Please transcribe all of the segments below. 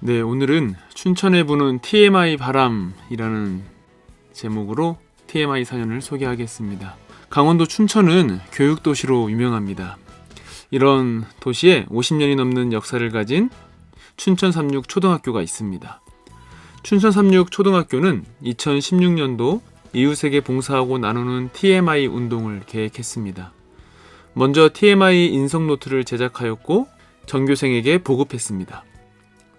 네, 오늘은 춘천에 부는 TMI 바람이라는 제목으로 TMI 사연을 소개하겠습니다. 강원도 춘천은 교육도시로 유명합니다. 이런 도시에 50년이 넘는 역사를 가진 춘천 삼육초등학교가 있습니다. 춘천 삼육초등학교는 2016년도 이웃에게 봉사하고 나누는 TMI 운동을 계획했습니다. 먼저 TMI 인성노트를 제작하였고 전교생에게 보급했습니다.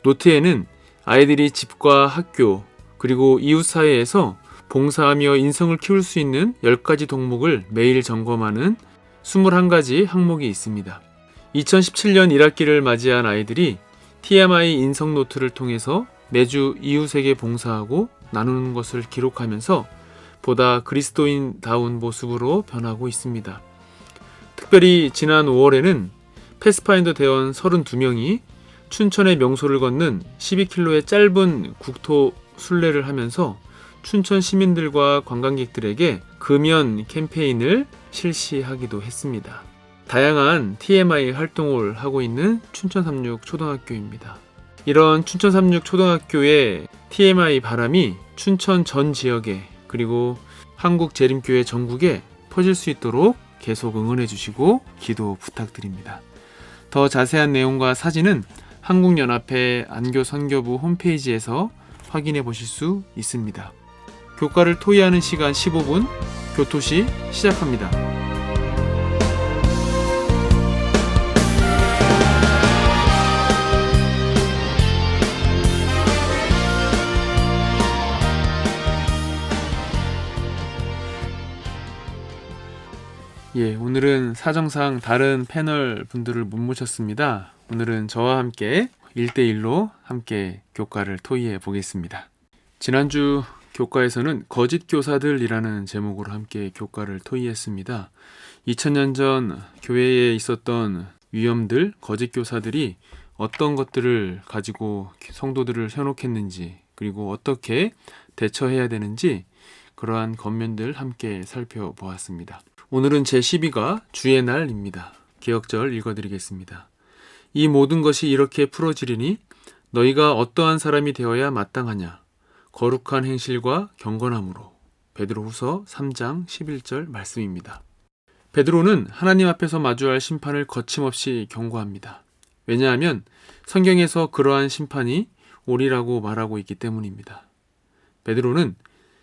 노트에는 아이들이 집과 학교 그리고 이웃 사회에서 봉사하며 인성을 키울 수 있는 10가지 덕목을 매일 점검하는 21가지 항목이 있습니다. 2017년 1학기를 맞이한 아이들이 TMI 인성 노트를 통해서 매주 이웃에게 봉사하고 나누는 것을 기록하면서 보다 그리스도인다운 모습으로 변하고 있습니다. 특별히 지난 5월에는 패스파인더 대원 32명이 춘천의 명소를 걷는 12km의 짧은 국토 순례를 하면서 춘천 시민들과 관광객들에게 금연 캠페인을 실시하기도 했습니다. 다양한 TMI 활동을 하고 있는 춘천 삼육초등학교입니다. 이런 춘천 삼육초등학교의 TMI 바람이 춘천 전 지역에 그리고 한국재림교회 전국에 퍼질 수 있도록 계속 응원해 주시고 기도 부탁드립니다. 더 자세한 내용과 사진은 한국연합회 안교선교부 홈페이지에서 확인해 보실 수 있습니다. 교과를 토의하는 시간 15분, 교토시 시작합니다. 오늘은 사정상 다른 패널 분들을 못 모셨습니다. 오늘은 저와 함께 1대1로 함께 교과를 토의해 보겠습니다. 지난주 교과에서는 거짓 교사들이라는 제목으로 함께 교과를 토의했습니다. 2000년 전 교회에 있었던 위험들, 거짓 교사들이 어떤 것들을 가지고 성도들을 현혹했는지 그리고 어떻게 대처해야 되는지 그러한 겉면들 함께 살펴보았습니다. 오늘은 제12가 주의 날입니다. 개역절 읽어드리겠습니다. 이 모든 것이 이렇게 풀어지리니 너희가 어떠한 사람이 되어야 마땅하냐 거룩한 행실과 경건함으로. 베드로후서 3장 11절 말씀입니다. 베드로는 하나님 앞에서 마주할 심판을 거침없이 경고합니다. 왜냐하면 성경에서 그러한 심판이 오리라고 말하고 있기 때문입니다. 베드로는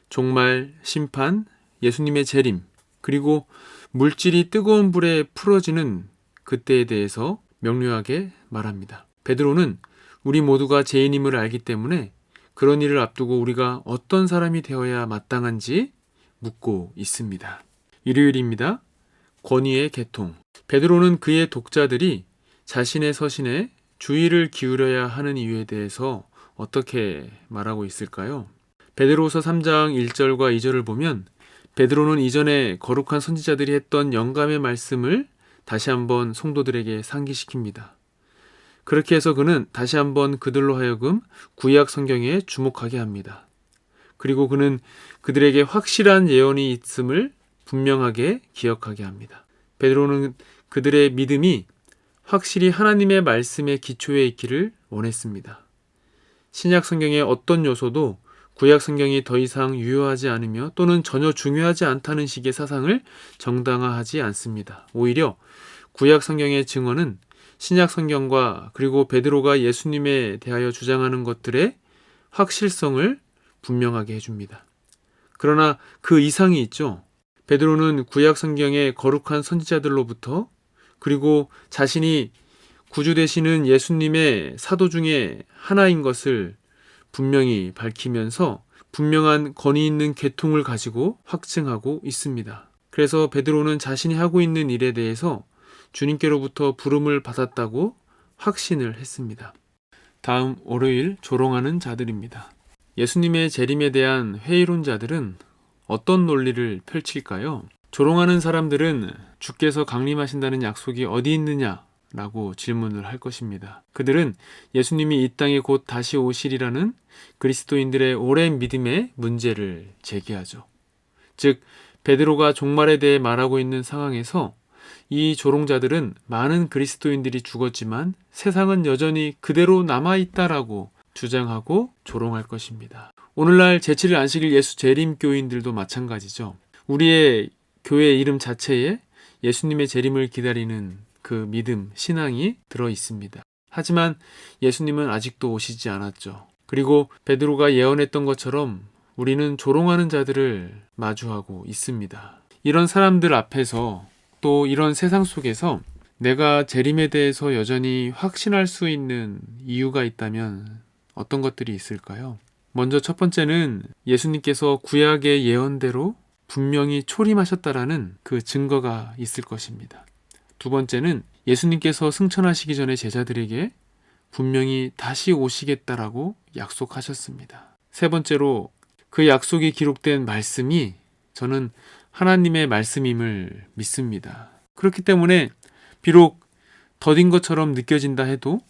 종말, 심판, 예수님의 재림 그리고 물질이 뜨거운 불에 풀어지는 그때에 대해서 명료하게 말합니다. 베드로는 우리 모두가 죄인임을 알기 때문에 그런 일을 앞두고 우리가 어떤 사람이 되어야 마땅한지 묻고 있습니다. 일요일입니다. 권위의 계통. 베드로는 그의 독자들이 자신의 서신에 주의를 기울여야 하는 이유에 대해서 어떻게 말하고 있을까요? 베드로후서 3장 1절과 2절을 보면 베드로는 이전에 거룩한 선지자들이 했던 영감의 말씀을 다시 한번 성도들에게 상기시킵니다. 그렇게 해서 그는 다시 한번 그들로 하여금 구약 성경에 주목하게 합니다. 그리고 그는 그들에게 확실한 예언이 있음을 분명하게 기억하게 합니다. 베드로는 그들의 믿음이 확실히 하나님의 말씀의 기초에 있기를 원했습니다. 신약 성경의 어떤 요소도 구약 성경이 더 이상 유효하지 않으며 또는 전혀 중요하지 않다는 식의 사상을 정당화하지 않습니다. 오히려 구약 성경의 증언은 신약 성경과 그리고 베드로가 예수님에 대하여 주장하는 것들의 확실성을 분명하게 해줍니다. 그러나 그 이상이 있죠. 베드로는 구약 성경의 거룩한 선지자들로부터 그리고 자신이 구주 되시는 예수님의 사도 중에 하나인 것을 분명히 밝히면서 분명한 권위 있는 계통을 가지고 확증하고 있습니다. 그래서 베드로는 자신이 하고 있는 일에 대해서 주님께로부터 부름을 받았다고 확신을 했습니다. 다음 월요일 조롱하는 자들입니다. 예수님의 재림에 대한 회의론자들은 어떤 논리를 펼칠까요? 조롱하는 사람들은 주께서 강림하신다는 약속이 어디 있느냐? 라고 질문을 할 것입니다. 그들은 예수님이 이 땅에 곧 다시 오시리라는 그리스도인들의 오랜 믿음의 문제를 제기하죠. 즉, 베드로가 종말에 대해 말하고 있는 상황에서 이 조롱자들은 많은 그리스도인들이 죽었지만 세상은 여전히 그대로 남아있다라고 주장하고 조롱할 것입니다. 오늘날 제7일 안식일 예수 재림 교인들도 마찬가지죠. 우리의 교회 이름 자체에 예수님의 재림을 기다리는 그 믿음, 신앙이 들어 있습니다. 하지만 예수님은 아직도 오시지 않았죠. 그리고 베드로가 예언했던 것처럼 우리는 조롱하는 자들을 마주하고 있습니다. 이런 사람들 앞에서 또 이런 세상 속에서 내가 재림에 대해서 여전히 확신할 수 있는 이유가 있다면 어떤 것들이 있을까요? 먼저 첫 번째는 예수님께서 구약의 예언대로 분명히 초림하셨다라는 그 증거가 있을 것입니다. 두 번째는 예수님께서 승천하시기 전에 제자들에게 분명히 다시 오시겠다라고 약속하셨습니다. 세 번째로 그 약속이 기록된 말씀이 저는 하나님의 말씀임을 믿습니다. 그렇기 때문에 비록 더딘 것처럼 느껴진다 해도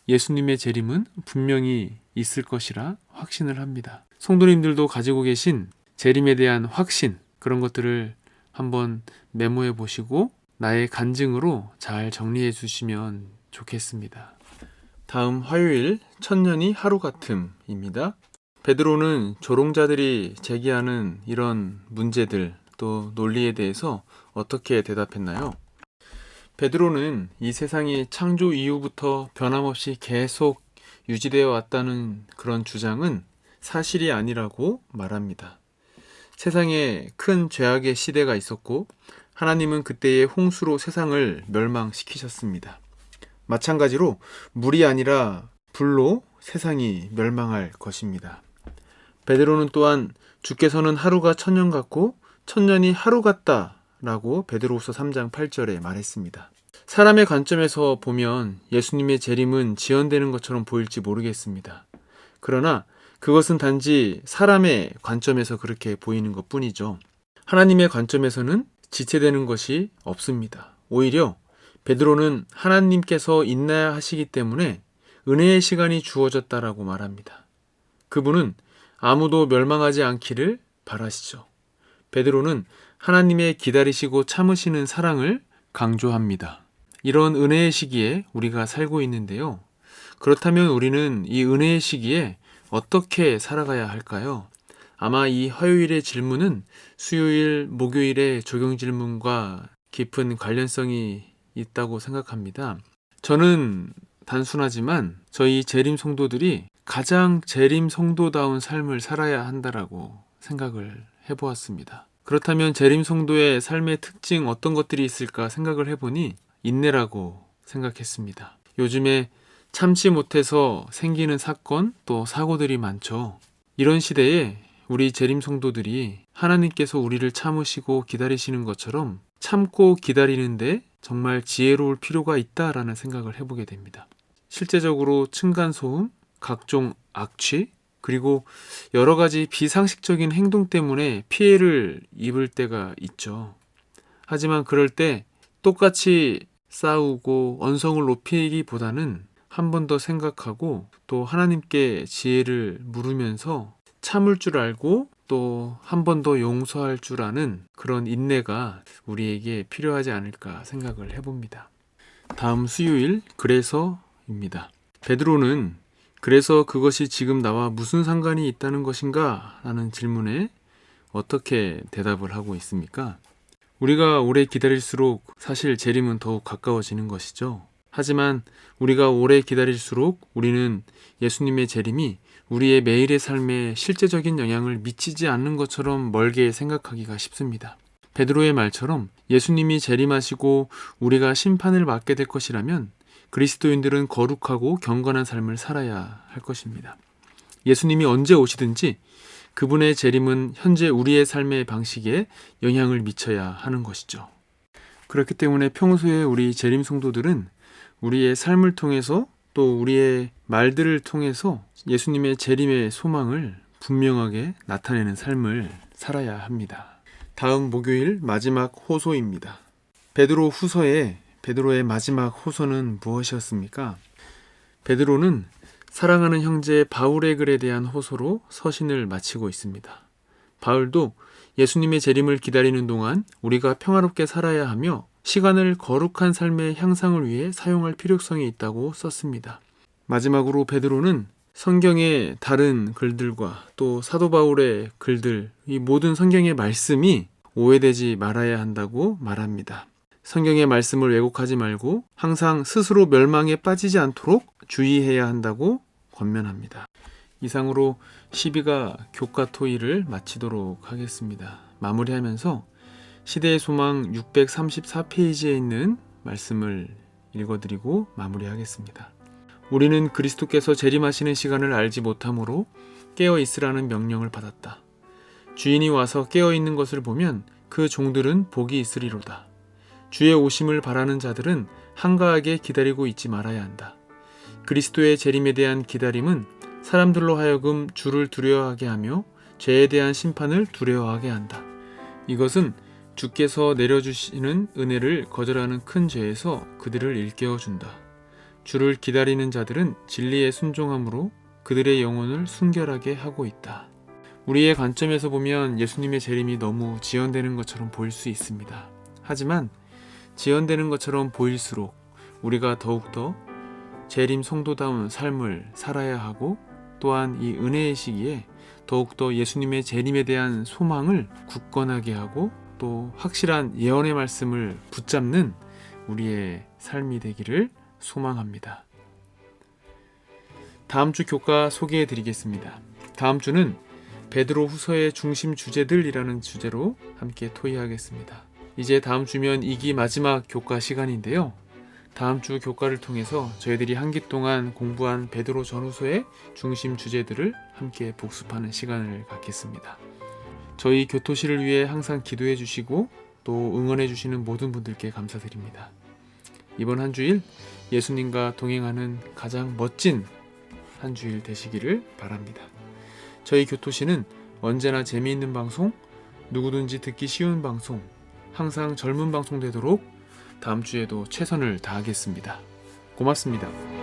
예수님의 재림은 분명히 있을 것이라 확신을 합니다. 성도님들도 가지고 계신 재림에 대한 확신, 그런 것들을 한번 메모해 보시고 나의 간증으로 잘 정리해 주시면 좋겠습니다. 다음 화요일 천년이 하루같음입니다. 베드로는 조롱자들이 제기하는 이런 문제들 또 논리에 대해서 어떻게 대답했나요? 베드로는 이 세상이 창조 이후부터 변함없이 계속 유지되어 왔다는 그런 주장은 사실이 아니라고 말합니다. 세상에 큰 죄악의 시대가 있었고 하나님은 그때의 홍수로 세상을 멸망시키셨습니다. 마찬가지로 물이 아니라 불로 세상이 멸망할 것입니다. 베드로는 또한 주께서는 하루가 천년 같고 천년이 하루 같다 라고 베드로후서 3장 8절에 말했습니다. 사람의 관점에서 보면 예수님의 재림은 지연되는 것처럼 보일지 모르겠습니다. 그러나 그것은 단지 사람의 관점에서 그렇게 보이는 것 뿐이죠. 하나님의 관점에서는 지체되는 것이 없습니다. 오히려 베드로는 하나님께서 인내하시기 때문에 은혜의 시간이 주어졌다라고 말합니다. 그분은 아무도 멸망하지 않기를 바라시죠. 베드로는 하나님의 기다리시고 참으시는 사랑을 강조합니다. 이런 은혜의 시기에 우리가 살고 있는데요. 그렇다면 우리는 이 은혜의 시기에 어떻게 살아가야 할까요? 아마 이 화요일의 질문은 수요일, 목요일의 적용 질문과 깊은 관련성이 있다고 생각합니다. 저는 단순하지만 저희 재림 성도들이 가장 재림 성도다운 삶을 살아야 한다라고 생각을 해보았습니다. 그렇다면 재림 성도의 삶의 특징 어떤 것들이 있을까 생각을 해보니 인내라고 생각했습니다. 요즘에 참지 못해서 생기는 사건 또 사고들이 많죠. 이런 시대에 우리 재림 성도들이 하나님께서 우리를 참으시고 기다리시는 것처럼 참고 기다리는데 정말 지혜로울 필요가 있다라는 생각을 해보게 됩니다. 실제적으로 층간소음, 각종 악취, 그리고 여러 가지 비상식적인 행동 때문에 피해를 입을 때가 있죠. 하지만 그럴 때 똑같이 싸우고 언성을 높이기보다는 한 번 더 생각하고 또 하나님께 지혜를 물으면서 참을 줄 알고 또 한 번 더 용서할 줄 아는 그런 인내가 우리에게 필요하지 않을까 생각을 해봅니다. 다음 수요일 그래서입니다. 베드로는 그래서 그것이 지금 나와 무슨 상관이 있다는 것인가? 라는 질문에 어떻게 대답을 하고 있습니까? 우리가 오래 기다릴수록 사실 재림은 더욱 가까워지는 것이죠. 하지만 우리가 오래 기다릴수록 우리는 예수님의 재림이 우리의 매일의 삶에 실제적인 영향을 미치지 않는 것처럼 멀게 생각하기가 쉽습니다. 베드로의 말처럼 예수님이 재림하시고 우리가 심판을 받게 될 것이라면 그리스도인들은 거룩하고 경건한 삶을 살아야 할 것입니다. 예수님이 언제 오시든지 그분의 재림은 현재 우리의 삶의 방식에 영향을 미쳐야 하는 것이죠. 그렇기 때문에 평소에 우리 재림 성도들은 우리의 삶을 통해서 또 우리의 말들을 통해서 예수님의 재림의 소망을 분명하게 나타내는 삶을 살아야 합니다. 다음 목요일 마지막 호소입니다. 베드로 후서에 베드로의 마지막 호소는 무엇이었습니까? 베드로는 사랑하는 형제 바울의 글에 대한 호소로 서신을 마치고 있습니다. 바울도 예수님의 재림을 기다리는 동안 우리가 평화롭게 살아야 하며 시간을 거룩한 삶의 향상을 위해 사용할 필요성이 있다고 썼습니다. 마지막으로 베드로는 성경의 다른 글들과 또 사도 바울의 글들, 이 모든 성경의 말씀이 오해되지 말아야 한다고 말합니다. 성경의 말씀을 왜곡하지 말고 항상 스스로 멸망에 빠지지 않도록 주의해야 한다고 권면합니다. 이상으로 12가 교과 토의를 마치도록 하겠습니다. 마무리하면서 시대의 소망 634페이지에 있는 말씀을 읽어드리고 마무리하겠습니다. 우리는 그리스도께서 재림하시는 시간을 알지 못하므로 깨어 있으라는 명령을 받았다. 주인이 와서 깨어 있는 것을 보면 그 종들은 복이 있으리로다. 주의 오심을 바라는 자들은 한가하게 기다리고 있지 말아야 한다. 그리스도의 재림에 대한 기다림은 사람들로 하여금 주를 두려워하게 하며 죄에 대한 심판을 두려워하게 한다. 이것은 주께서 내려주시는 은혜를 거절하는 큰 죄에서 그들을 일깨워준다. 주를 기다리는 자들은 진리에 순종함으로 그들의 영혼을 순결하게 하고 있다. 우리의 관점에서 보면 예수님의 재림이 너무 지연되는 것처럼 보일 수 있습니다. 하지만 지연되는 것처럼 보일수록 우리가 더욱더 재림 성도다운 삶을 살아야 하고 또한 이 은혜의 시기에 더욱더 예수님의 재림에 대한 소망을 굳건하게 하고 또 확실한 예언의 말씀을 붙잡는 우리의 삶이 되기를 소망합니다. 다음 주 교과 소개해 드리겠습니다. 다음 주는 베드로 후서의 중심 주제들이라는 주제로 함께 토의하겠습니다. 이제 다음 주면 2기 마지막 교과 시간인데요. 다음 주 교과를 통해서 저희들이 한 기 동안 공부한 베드로 전후서의 중심 주제들을 함께 복습하는 시간을 갖겠습니다. 저희 교토실을 위해 항상 기도해 주시고 또 응원해 주시는 모든 분들께 감사드립니다. 이번 한 주일 예수님과 동행하는 가장 멋진 한 주일 되시기를 바랍니다. 저희 교토실은 언제나 재미있는 방송, 누구든지 듣기 쉬운 방송, 항상 젊은 방송 되도록 다음 주에도 최선을 다하겠습니다. 고맙습니다.